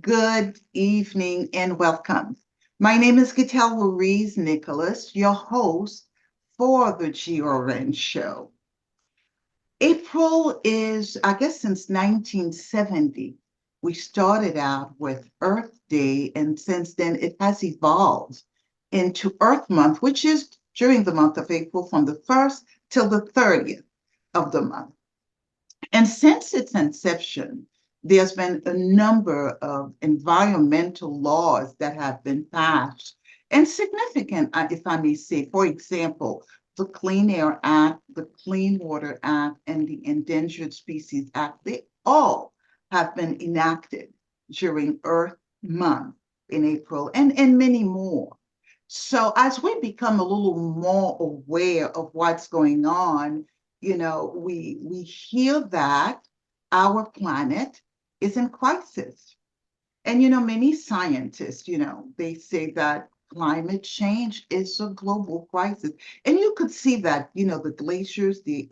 Good evening and welcome. My name is Gatel Louise Nicholas, your host for the GRN show. April is, I guess, since 1970, we started out with Earth Day, and since then it has evolved into Earth Month, which is during the month of April from the 1st till the 30th of the month. And since its inception, there's been a number of environmental laws that have been passed and significant, if I may say. For example, the Clean Air Act, the Clean Water Act, and the Endangered Species Act, they all have been enacted during Earth Month in April and many more. So as we become a little more aware of what's going on, we hear that our planet is in crisis. And, many scientists, they say that climate change is a global crisis. And you could see that, the glaciers, the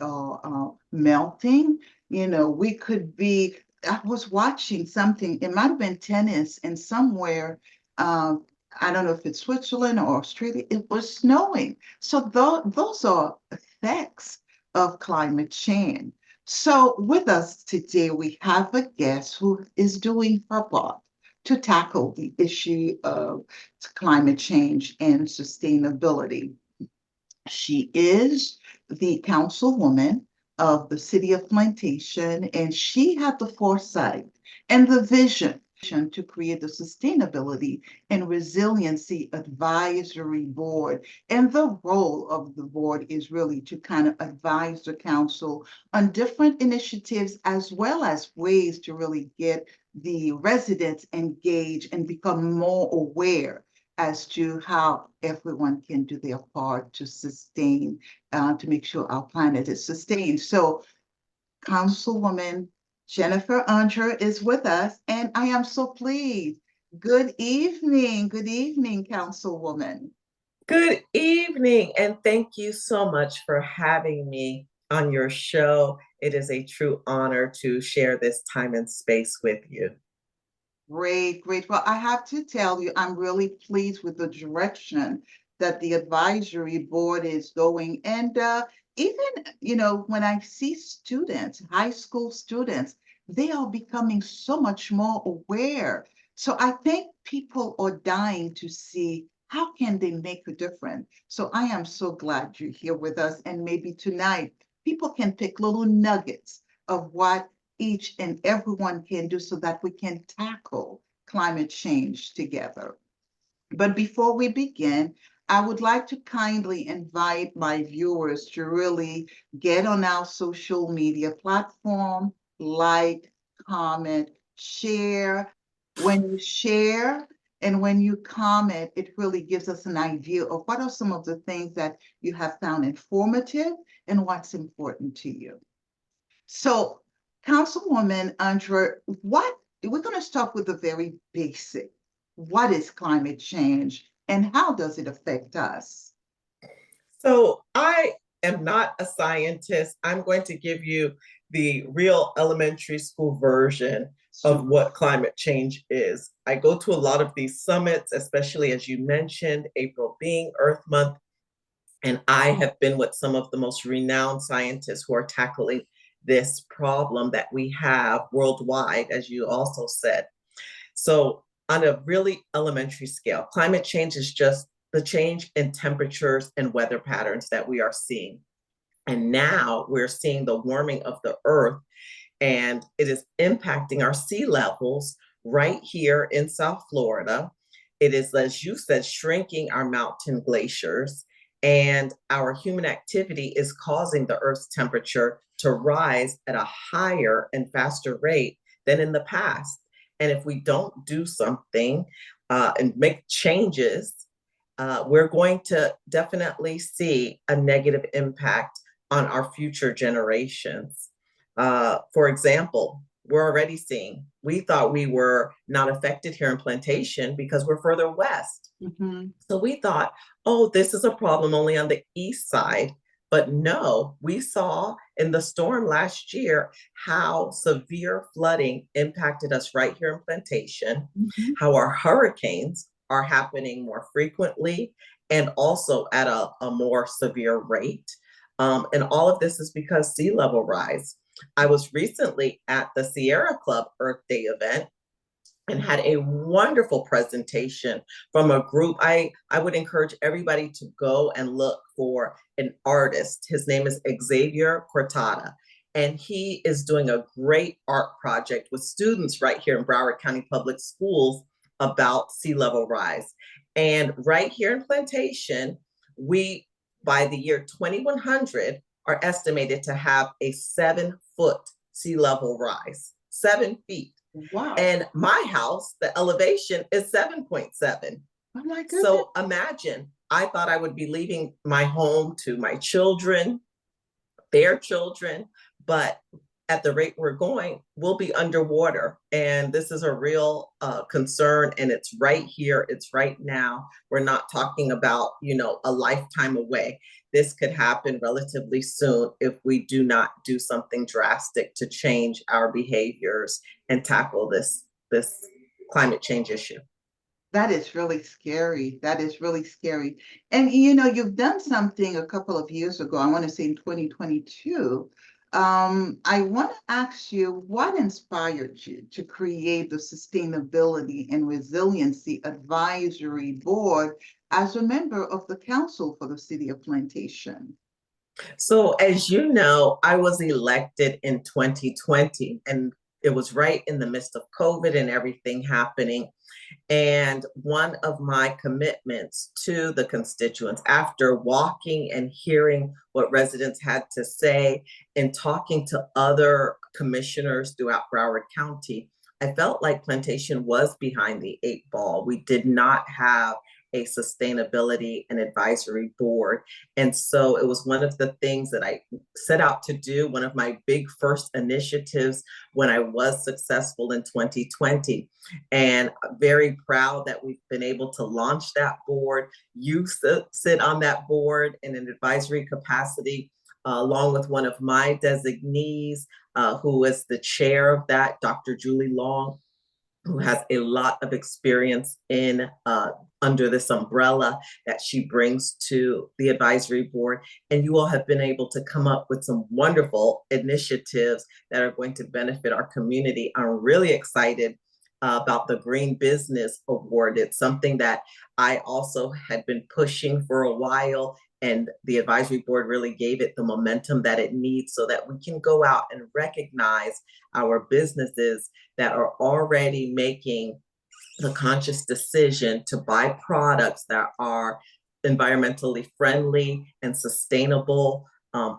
melting, we could be, I was watching something, it might have been tennis, and somewhere, I don't know if it's Switzerland or Australia, it was snowing. So those are effects of climate change. So with us today, we have a guest who is doing her part to tackle the issue of climate change and sustainability. She is the councilwoman of the city of Plantation, and she had the foresight and the vision to create the Sustainability and Resiliency Advisory Board. And the role of the board is really to kind of advise the council on different initiatives as well as ways to really get the residents engaged and become more aware as to how everyone can do their part to sustain, to make sure our planet is sustained. So Councilwoman Jennifer Andreu is with us, and I am so pleased. Good evening, Councilwoman. Good evening, and thank you so much for having me on your show. It is a true honor to share this time and space with you. Great, great. Well, I have to tell you, I'm really pleased with the direction that the advisory board is going. And even, when I see students, high school students, they are becoming so much more aware. So I think people are dying to see how can they make a difference. So I am so glad you're here with us. And maybe tonight, people can pick little nuggets of what each and everyone can do so that we can tackle climate change together. But before we begin, I would like to kindly invite my viewers to really get on our social media platform, like, comment, share. When you share and when you comment, it really gives us an idea of what are some of the things that you have found informative and what's important to you. So Councilwoman Andreu, we're going to start with the very basic. What is climate change and how does it affect us? So, I am not a scientist. I'm going to give you the real elementary school version of what climate change is. I go to a lot of these summits, especially as you mentioned, April being Earth Month. And I have been with some of the most renowned scientists who are tackling this problem that we have worldwide, as you also said. So, on a really elementary scale, climate change is just the change in temperatures and weather patterns that we are seeing. And now we're seeing the warming of the earth, and it is impacting our sea levels right here in South Florida. It is, as you said, shrinking our mountain glaciers, and our human activity is causing the Earth's temperature to rise at a higher and faster rate than in the past. And if we don't do something and make changes, we're going to definitely see a negative impact on our future generations. For example, we're already seeing, we thought we were not affected here in Plantation because we're further west. Mm-hmm. So we thought, oh, this is a problem only on the east side But no, we saw in the storm last year how severe flooding impacted us right here in Plantation, Mhm. how our hurricanes are happening more frequently and also at a more severe rate. And all of this is because sea level rise. I was recently at the Sierra Club Earth Day event and had a wonderful presentation from a group. I would encourage everybody to go and look for an artist. His name is Xavier Cortada, and he is doing a great art project with students right here in Broward County Public Schools about sea level rise. And right here in Plantation, we, by the year 2100, are estimated to have a 7-foot sea level rise, 7 feet. Wow. And my house, the elevation is 7.7. Oh my goodness. So imagine, I thought I would be leaving my home to my children, their children, but at the rate we're going, we'll be underwater. And this is a real concern. And it's right here, it's right now. We're not talking about, a lifetime away. This could happen relatively soon if we do not do something drastic to change our behaviors and tackle this climate change issue. That is really scary. That is really scary. And you've done something a couple of years ago, I want to say in 2022. I want to ask you what inspired you to create the Sustainability and Resiliency Advisory Board as a member of the council for the city of Plantation? So, as you know, I was elected in 2020, and it was right in the midst of COVID and everything happening. And one of my commitments to the constituents, after walking and hearing what residents had to say and talking to other commissioners throughout Broward County, I felt like Plantation was behind the 8 ball. We did not have a sustainability and advisory board. And so it was one of the things that I set out to do, one of my big first initiatives when I was successful in 2020. And very proud that we've been able to launch that board. You sit on that board in an advisory capacity, along with one of my designees, who is the chair of that, Dr. Julie Long, who has a lot of experience in under this umbrella that she brings to the advisory board. And you all have been able to come up with some wonderful initiatives that are going to benefit our community. I'm really excited about the Green Business Award. It's something that I also had been pushing for a while, and the advisory board really gave it the momentum that it needs so that we can go out and recognize our businesses that are already making the conscious decision to buy products that are environmentally friendly and sustainable,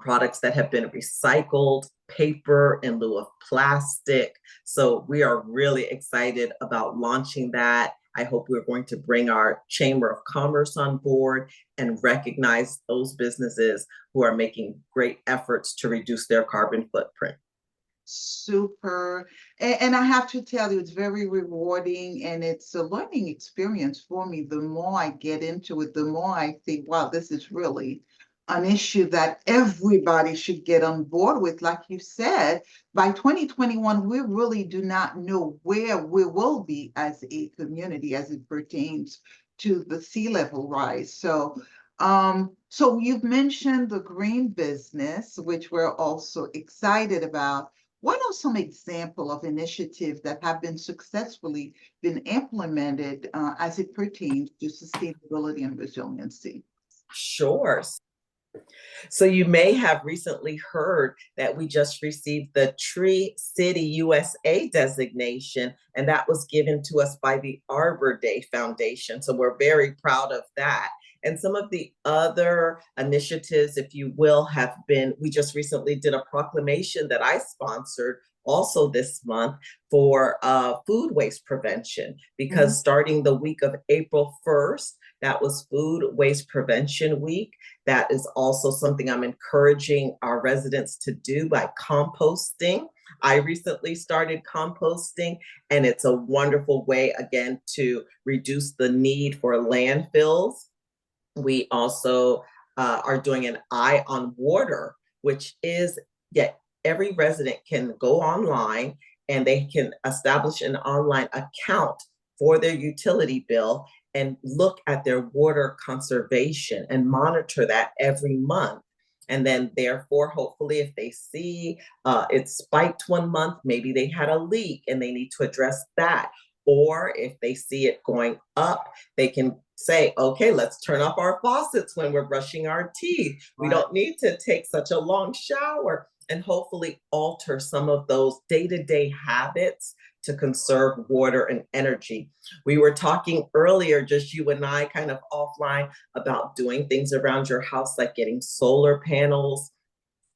products that have been recycled, paper in lieu of plastic. So we are really excited about launching that. I hope we're going to bring our Chamber of Commerce on board and recognize those businesses who are making great efforts to reduce their carbon footprint. Super. And I have to tell you, it's very rewarding and it's a learning experience for me. The more I get into it, the more I think, wow, this is really an issue that everybody should get on board with. Like you said, by 2021, we really do not know where we will be as a community as it pertains to the sea level rise. So you've mentioned the green business, which we're also excited about. What are some example of initiatives that have been successfully been implemented as it pertains to sustainability and resiliency? Sure. So you may have recently heard that we just received the Tree City USA designation, and that was given to us by the Arbor Day Foundation. So we're very proud of that. And some of the other initiatives, if you will, have been, we just recently did a proclamation that I sponsored also this month for food waste prevention, because starting the week of April 1st, that was Food Waste Prevention Week. That is also something I'm encouraging our residents to do by composting. I recently started composting, and it's a wonderful way, again, to reduce the need for landfills. We also are doing an Eye on Water, which is, yeah, every resident can go online and they can establish an online account for their utility bill and look at their water conservation and monitor that every month. And then, therefore, hopefully, if they see it spiked one month, maybe they had a leak and they need to address that. Or if they see it going up, they can say, okay, let's turn off our faucets when we're brushing our teeth. We don't need to take such a long shower, and hopefully alter some of those day-to-day habits to conserve water and energy. We were talking earlier, just you and I kind of offline, about doing things around your house, like getting solar panels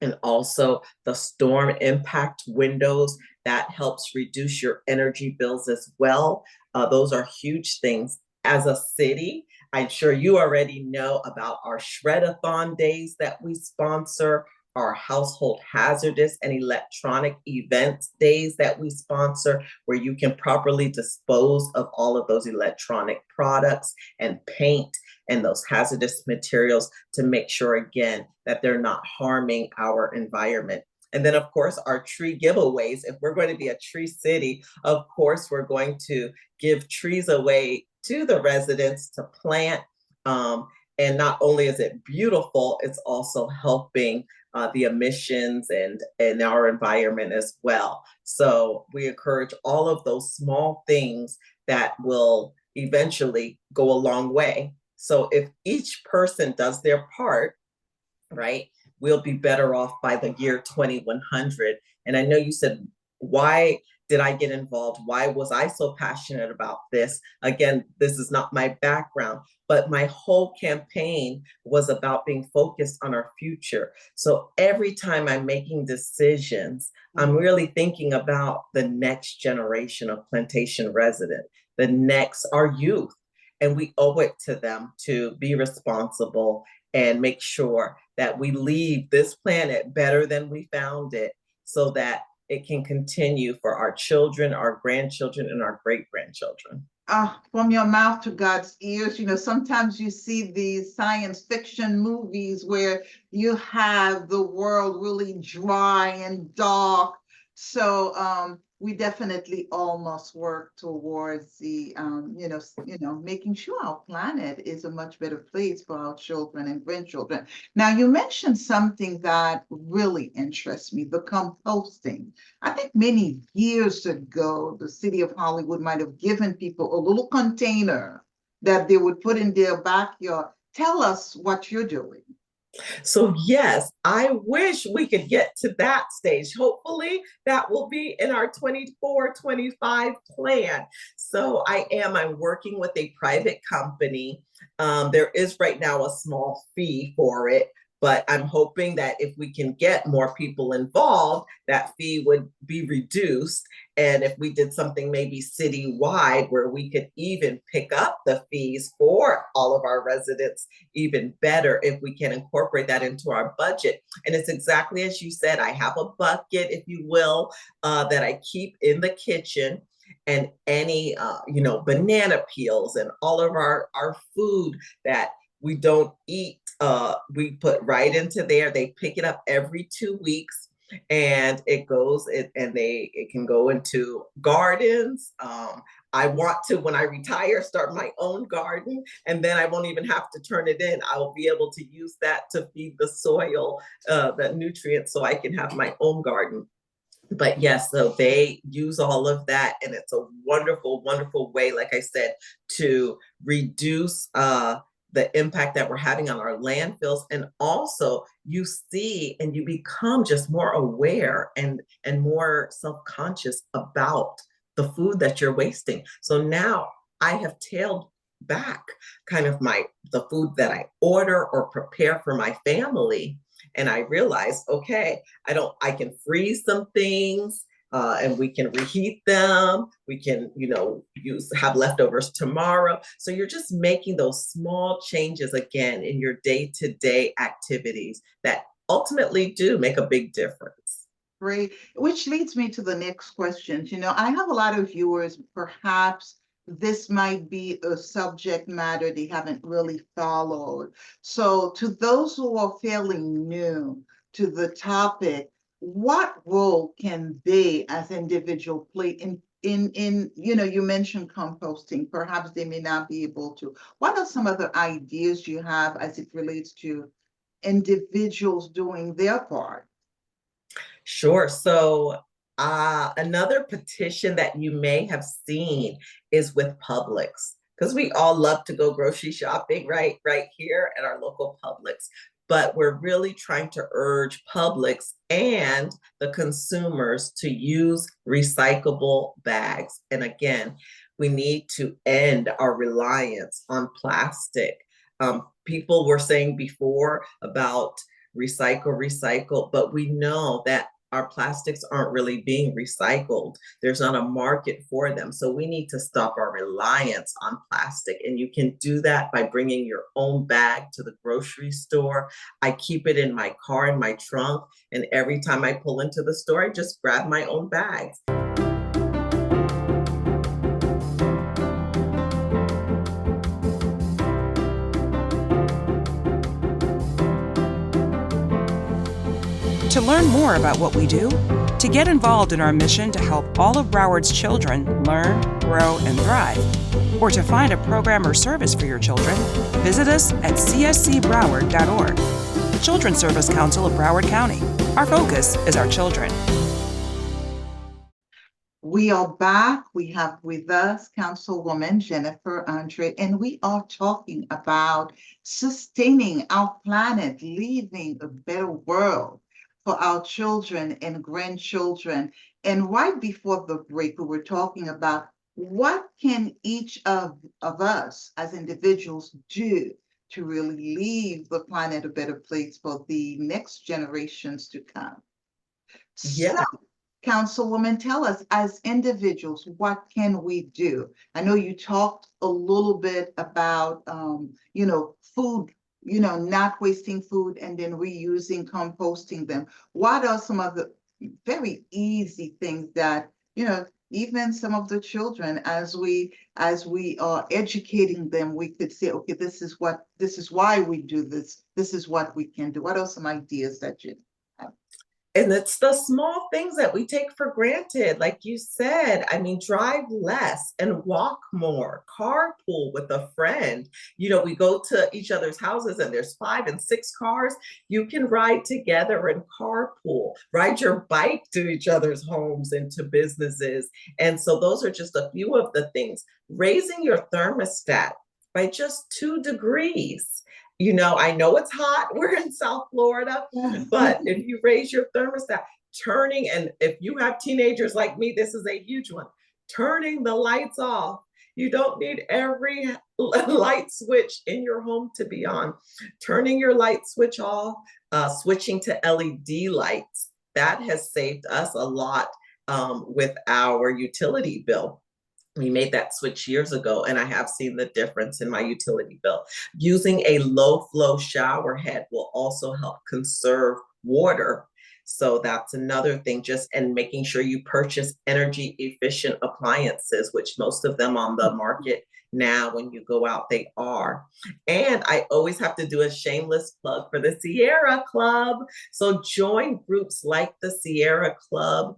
and also the storm impact windows. That helps reduce your energy bills as well. Those are huge things. As a city, I'm sure you already know about our shred-a-thon days that we sponsor, our household hazardous and electronic events days that we sponsor, where you can properly dispose of all of those electronic products and paint and those hazardous materials to make sure, again, that they're not harming our environment. And then, of course, our tree giveaways. If we're going to be a tree city, of course, we're going to give trees away to the residents to plant. And not only is it beautiful, it's also helping the emissions and our environment as well. So we encourage all of those small things that will eventually go a long way. So if each person does their part, right, we'll be better off by the year 2100. And I know you said, why did I get involved? Why was I so passionate about this? Again, this is not my background, but my whole campaign was about being focused on our future. So every time I'm making decisions, I'm really thinking about the next generation of Plantation resident, our youth. And we owe it to them to be responsible and make sure that we leave this planet better than we found it, so that it can continue for our children, our grandchildren, and our great-grandchildren. From your mouth to God's ears. Sometimes you see these science fiction movies where you have the world really dry and dark. So we definitely all must work towards the, making sure our planet is a much better place for our children and grandchildren. Now, you mentioned something that really interests me, the composting. I think many years ago, the city of Hollywood might have given people a little container that they would put in their backyard. Tell us what you're doing. So yes, I wish we could get to that stage. Hopefully that will be in our 24-25 plan. So I'm working with a private company. There is right now a small fee for it, but I'm hoping that if we can get more people involved, that fee would be reduced. And if we did something maybe citywide where we could even pick up the fees for all of our residents, even better if we can incorporate that into our budget. And it's exactly as you said, I have a bucket, if you will, that I keep in the kitchen. And any, banana peels and all of our food that we don't eat, we put right into there. They pick it up every 2 weeks, and it can go into gardens. I want to, when I retire, start my own garden, and then I won't even have to turn it in. I will be able to use that to feed the soil, the nutrients, so I can have my own garden. But yes, so they use all of that, and it's a wonderful, wonderful way, like I said, to reduce the impact that we're having on our landfills. And also you see and you become just more aware and more self-conscious about the food that you're wasting. So now I have tailed back kind of the food that I order or prepare for my family. And I realized, okay, I can freeze some things, and we can reheat them. We can, have leftovers tomorrow. So you're just making those small changes again in your day-to-day activities that ultimately do make a big difference. Great, which leads me to the next question. I have a lot of viewers perhaps this might be a subject matter they haven't really followed. So to those who are fairly new to the topic, what role can they as individual play in you mentioned composting, perhaps they may not be able to. What are some other ideas you have as it relates to individuals doing their part? Sure. So another petition that you may have seen is with Publix, because we all love to go grocery shopping right here at our local Publix. But we're really trying to urge Publix and the consumers to use recyclable bags. And again, we need to end our reliance on plastic. People were saying before about recycle, but we know that our plastics aren't really being recycled. There's not a market for them. So we need to stop our reliance on plastic. And you can do that by bringing your own bag to the grocery store. I keep it in my car, in my trunk. And every time I pull into the store, I just grab my own bags. To learn more about what we do, to get involved in our mission to help all of Broward's children learn, grow, and thrive, or to find a program or service for your children, visit us at cscbroward.org. Children's Service Council of Broward County. Our focus is our children. We are back. We have with us Councilwoman Jennifer Andreu, and we are talking about sustaining our planet, leaving a better world for our children and grandchildren. And right before the break, we were talking about what can each of us as individuals do to really leave the planet a better place for the next generations to come. Yeah. So, Councilwoman, tell us as individuals, what can we do? I know you talked a little bit about, food, not wasting food and then reusing, composting them. What are some of the very easy things that, even some of the children, as we are educating them, we could say, okay, this is why we do this. This is what we can do. What are some ideas that you have? And it's the small things that we take for granted. Like you said, I mean, drive less and walk more, carpool with a friend. We go to each other's houses and there's 5 and 6 cars. You can ride together and carpool, ride your bike to each other's homes and to businesses. And so those are just a few of the things. Raising your thermostat by just 2 degrees. I know it's hot. We're in South Florida, but if you raise your thermostat, and if you have teenagers like me, this is a huge one, turning the lights off. You don't need every light switch in your home to be on. Turning your light switch off, switching to LED lights, that has saved us a lot with our utility bill. We made that switch years ago, and I have seen the difference in my utility bill. Using a low flow shower head will also help conserve water. So that's another thing, and making sure you purchase energy efficient appliances, which most of them on the market now, when you go out, they are. And I always have to do a shameless plug for the Sierra Club. So join groups like the Sierra Club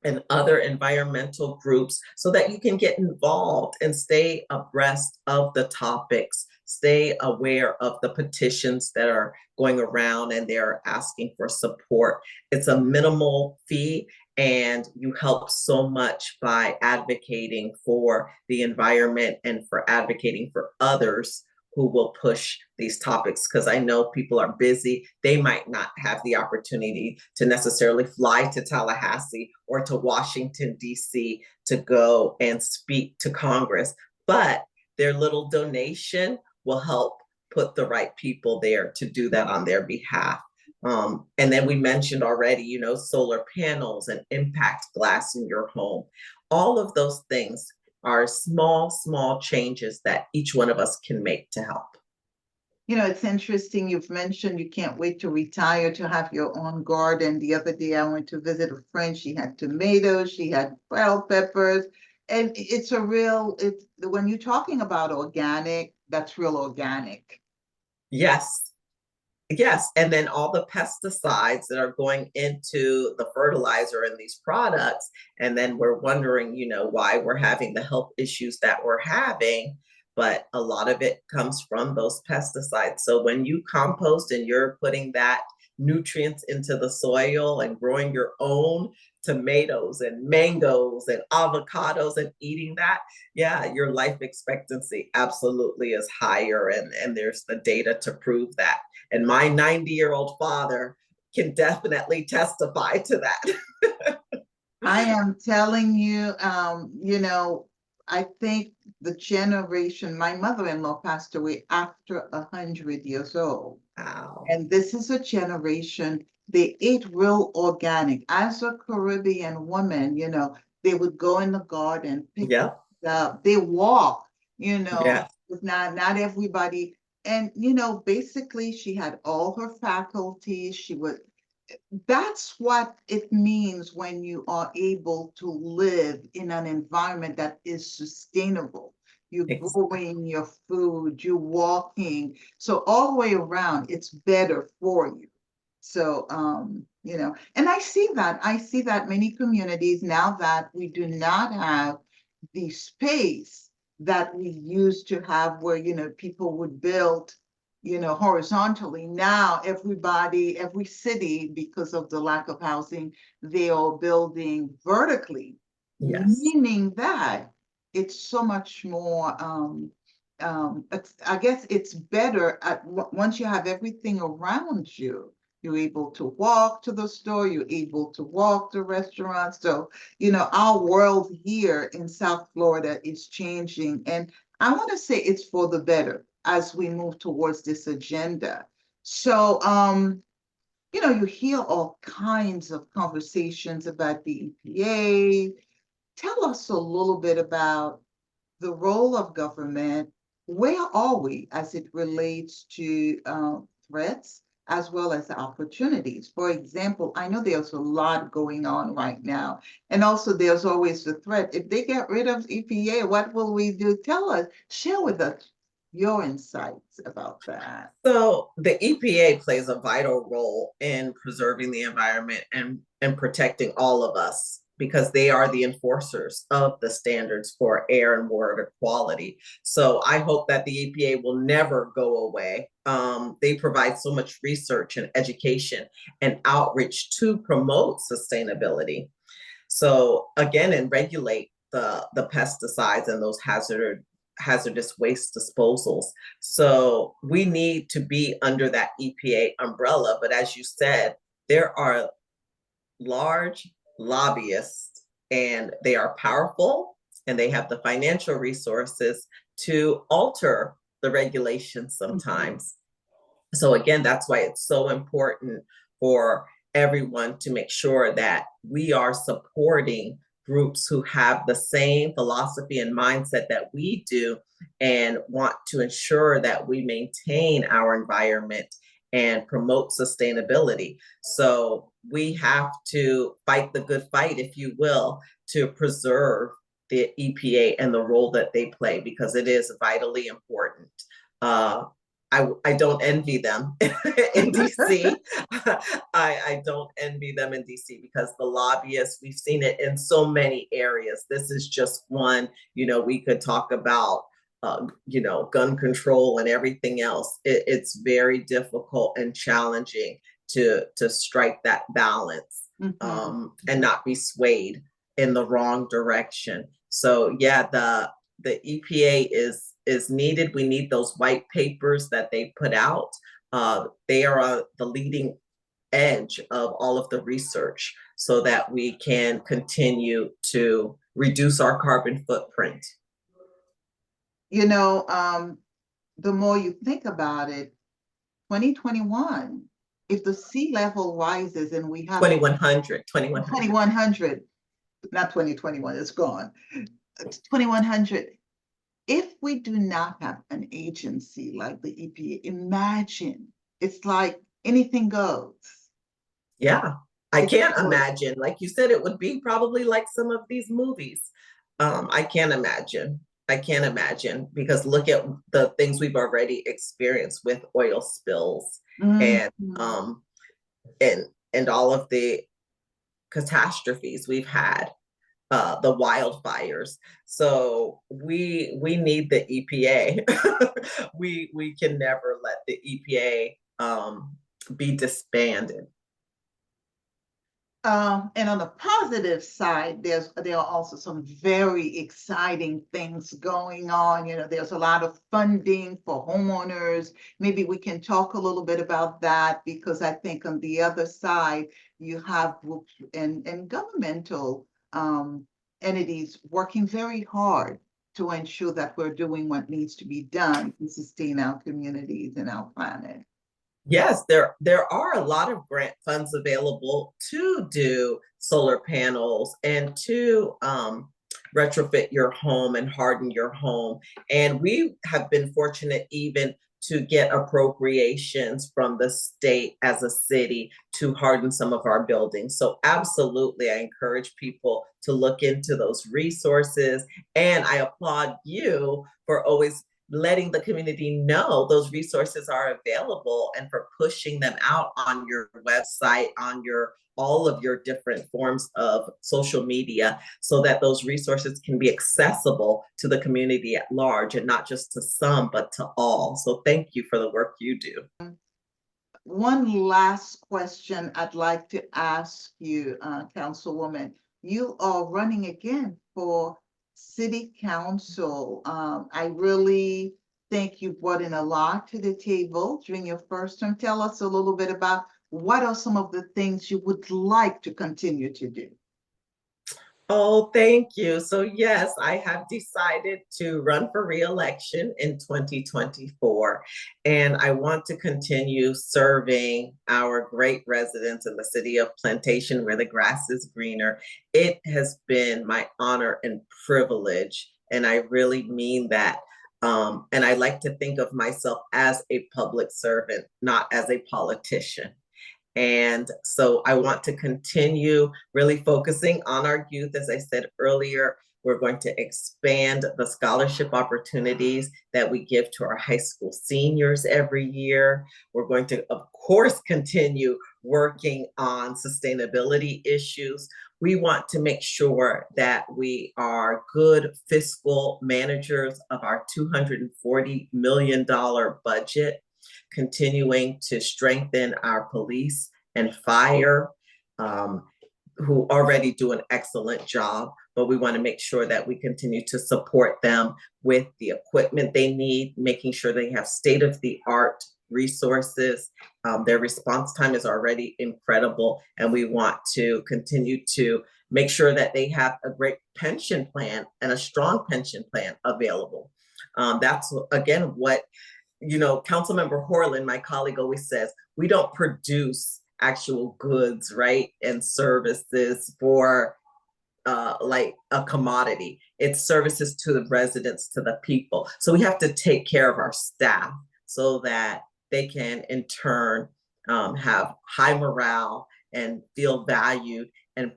and other environmental groups so that you can get involved and stay abreast of the topics, stay aware of the petitions that are going around and they're asking for support. It's a minimal fee and you help so much by advocating for the environment and for advocating for others who will push these topics, because I know people are busy. They might not have the opportunity to necessarily fly to Tallahassee or to Washington, D.C. to go and speak to Congress, but their little donation will help put the right people there to do that on their behalf. And then we mentioned already, solar panels and impact glass in your home. All of those things are small changes that each one of us can make to help. It's interesting. You've mentioned you can't wait to retire to have your own garden. The other day I went to visit a friend. She had tomatoes, she had bell peppers, And it's a real, it's when you're talking about organic, that's real organic. Yes. Yes, and then all the pesticides that are going into the fertilizer in these products, and then we're wondering, why we're having the health issues that we're having, but a lot of it comes from those pesticides. So when you compost and you're putting that nutrients into the soil and growing your own tomatoes and mangoes and avocados and eating that, yeah, your life expectancy absolutely is higher, and there's the data to prove that. And my 90-year-old father can definitely testify to that. I am telling you, I think the generation, my mother-in-law passed away after 100 years old. Wow. And this is a generation, they ate real organic. As a Caribbean woman, they would go in the garden, pick Yeah. up, they walk, Yeah. with not everybody. And, basically she had all her faculties. That's what it means when you are able to live in an environment that is sustainable. You're growing your food, you're walking. So all the way around, it's better for you. So, and I see that many communities now that we do not have the space that we used to have where, people would build horizontally. Now every city, because of the lack of housing, they are building vertically, Yes. meaning that it's so much more, I guess it's better once you have everything around you. You're able to walk to the store, you're able to walk to restaurants. So, our world here in South Florida is changing. And I want to say it's for the better as we move towards this agenda. So, you hear all kinds of conversations about the EPA. Tell us a little bit about the role of government. Where are we as it relates to threats as well as opportunities? For example, I know there's a lot going on right now. And also there's always the threat. If they get rid of EPA, what will we do? Tell us, share with us your insights about that. So the EPA plays a vital role in preserving the environment and protecting all of us, because they are the enforcers of the standards for air and water quality. So I hope that the EPA will never go away. They provide so much research and education and outreach to promote sustainability. So again, and regulate the pesticides and those hazardous waste disposals. So we need to be under that EPA umbrella. But as you said, there are large lobbyists, and they are powerful, and they have the financial resources to alter the regulations sometimes. So again, that's why it's so important for everyone to make sure that we are supporting groups who have the same philosophy and mindset that we do, and want to ensure that we maintain our environment and promote sustainability. So we have to fight the good fight, if you will, to preserve the EPA and the role that they play, because it is vitally important. I don't envy them in DC. I don't envy them in DC, because the lobbyists, we've seen it in so many areas. This is just one. We could talk about gun control and everything else. It's very difficult and challenging to strike that balance, and not be swayed in the wrong direction. So yeah, the EPA is needed. We need those white papers that they put out. They are the leading edge of all of the research, so that we can continue to reduce our carbon footprint. The more you think about it, 2021, if the sea level rises and we have 2100, not 2021, it's gone. 2100. If we do not have an agency like the EPA, imagine, it's like anything goes. Yeah, I can't imagine. Like you said, it would be probably like some of these movies. I can't imagine. I can't imagine because look at the things we've already experienced with oil spills and Mhm. and all of the catastrophes we've had, the wildfires. So we need the EPA. We can never let the EPA be disbanded. And on the positive side, there are also some very exciting things going on. You know, there's a lot of funding for homeowners. Maybe we can talk a little bit about that because I think on the other side, you have groups and governmental entities working very hard to ensure that we're doing what needs to be done to sustain our communities and our planet. Yes, there are a lot of grant funds available to do solar panels and to retrofit your home and harden your home. And we have been fortunate even to get appropriations from the state as a city to harden some of our buildings. So absolutely, I encourage people to look into those resources. And I applaud you for always letting the community know those resources are available and for pushing them out on your website, on your all of your different forms of social media so that those resources can be accessible to the community at large and not just to some but to all. So thank you for the work you do. One last question I'd like to ask you, Councilwoman. You are running again for City Council. I really think you brought in a lot to the table during your first term. Tell us a little bit about what are some of the things you would like to continue to do? Oh, thank you. So yes, I have decided to run for re-election in 2024, and I want to continue serving our great residents in the city of Plantation where the grass is greener. It has been my honor and privilege, and I really mean that. And I like to think of myself as a public servant, not as a politician. And so I want to continue really focusing on our youth. As I said earlier, we're going to expand the scholarship opportunities that we give to our high school seniors every year. We're going to, of course, continue working on sustainability issues. We want to make sure that we are good fiscal managers of our $240 million budget, continuing to strengthen our police and fire, who already do an excellent job, but we want to make sure that we continue to support them with the equipment they need, making sure they have state-of-the-art resources. Their response time is already incredible, and we want to continue to make sure that they have a great pension plan and a strong pension plan available. That's, again, what Councilmember Horland, my colleague, always says, we don't produce actual goods, right, and services for like a commodity. It's services to the residents, to the people. So we have to take care of our staff so that they can, in turn, have high morale and feel valued and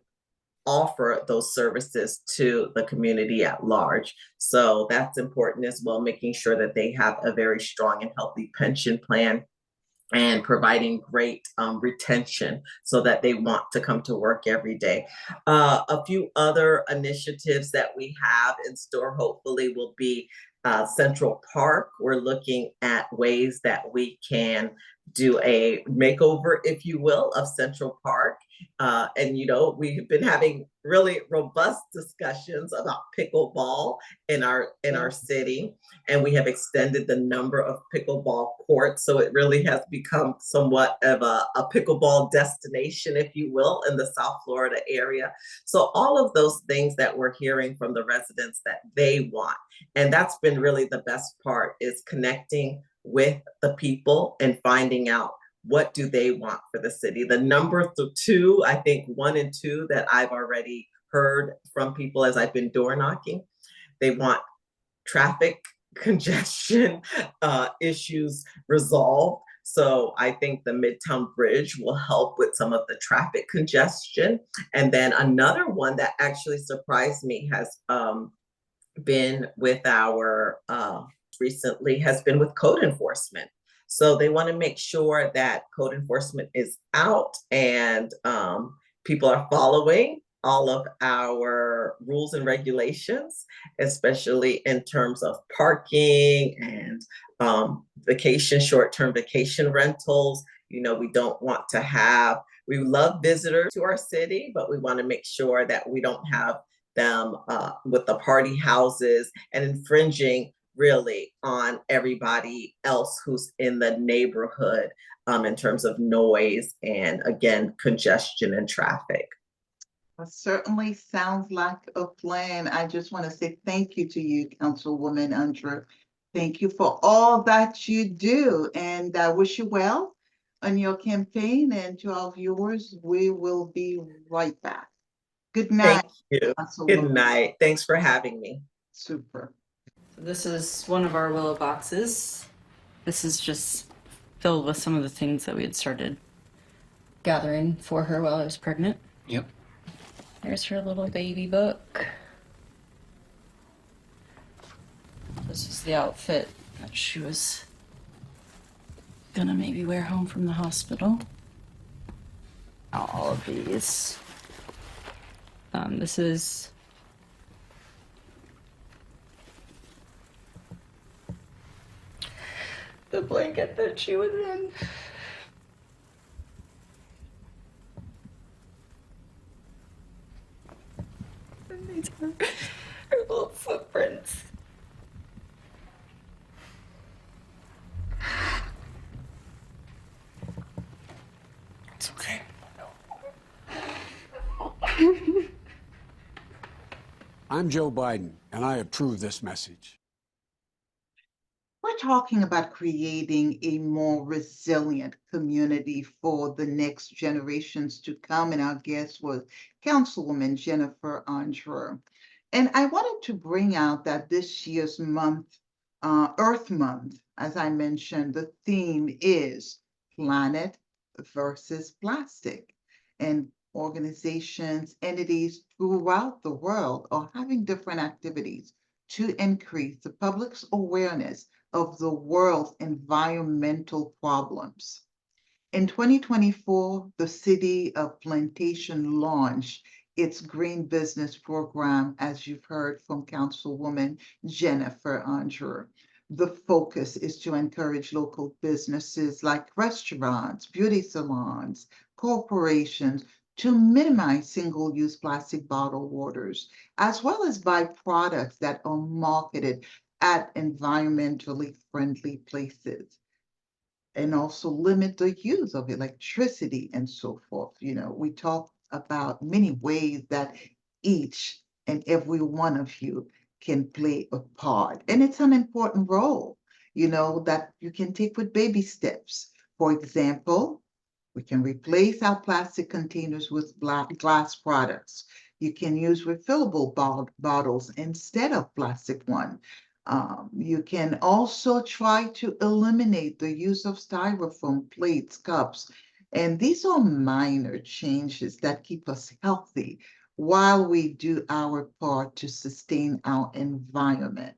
offer those services to the community at large. So that's important as well, making sure that they have a very strong and healthy pension plan and providing great retention so that they want to come to work every day. A few other initiatives that we have in store hopefully will be Central Park. We're looking at ways that we can do a makeover, if you will, of Central Park. And we've been having really robust discussions about pickleball in our city, and we have extended the number of pickleball courts, so it really has become somewhat of a pickleball destination, if you will, in the South Florida area. So all of those things that we're hearing from the residents that they want, and that's been really the best part, is connecting with the people and finding out what do they want for the city. The number two, I think 1 and 2 that I've already heard from people as I've been door knocking, they want traffic congestion issues resolved. So I think the Midtown Bridge will help with some of the traffic congestion. And then another one that actually surprised me has been with our recently has been with code enforcement. So they want to make sure that code enforcement is out and people are following all of our rules and regulations, especially in terms of parking and short-term vacation rentals. You know, we don't want to have, we love visitors to our city, but we want to make sure that we don't have them with the party houses and infringing really on everybody else who's in the neighborhood in terms of noise and, again, congestion and traffic. That certainly sounds like a plan. I just want to say thank you to you, Councilwoman Andreu. Thank you for all that you do, and I wish you well on your campaign. And to our viewers, we will be right back. Good night. Thank you. Good night. Thanks for having me. Super. This is one of our willow boxes. This is just filled with some of the things that we had started gathering for her while I was pregnant. Yep. There's her little baby book. This is the outfit that she was gonna maybe wear home from the hospital. All of these. This is the blanket that she was in. And these are her little footprints. It's okay. I'm Joe Biden, and I approve this message. We're talking about creating a more resilient community for the next generations to come, and our guest was Councilwoman Jennifer Andreu. And I wanted to bring out that this year's month, Earth Month, as I mentioned, the theme is planet versus plastic. And organizations, entities throughout the world are having different activities to increase the public's awareness of the world's environmental problems. In 2024, the city of Plantation launched its Green Business Program, as you've heard from Councilwoman Jennifer Andreu. The focus is to encourage local businesses like restaurants, beauty salons, corporations to minimize single-use plastic bottled waters, as well as buy products that are marketed at environmentally friendly places, and also limit the use of electricity and so forth. You know, we talk about many ways that each and every one of you can play a part. And it's an important role, you know, that you can take with baby steps. For example, we can replace our plastic containers with glass products. You can use refillable bottles instead of plastic one. You can also try to eliminate the use of styrofoam plates, cups, and these are minor changes that keep us healthy while we do our part to sustain our environment.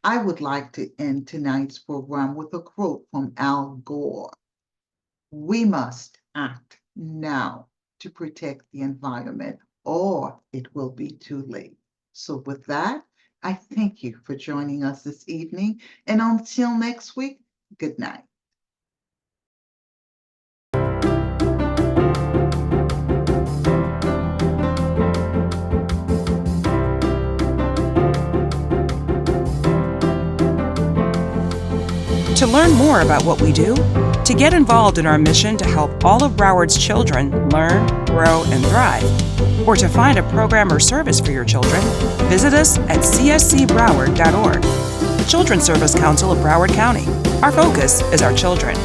I would like to end tonight's program with a quote from Al Gore. We must act now to protect the environment, or it will be too late. So with that, I thank you for joining us this evening, and until next week, good night. To learn more about what we do, to get involved in our mission to help all of Broward's children learn, grow, and thrive, or to find a program or service for your children, visit us at cscbroward.org. Children's Service Council of Broward County. Our focus is our children.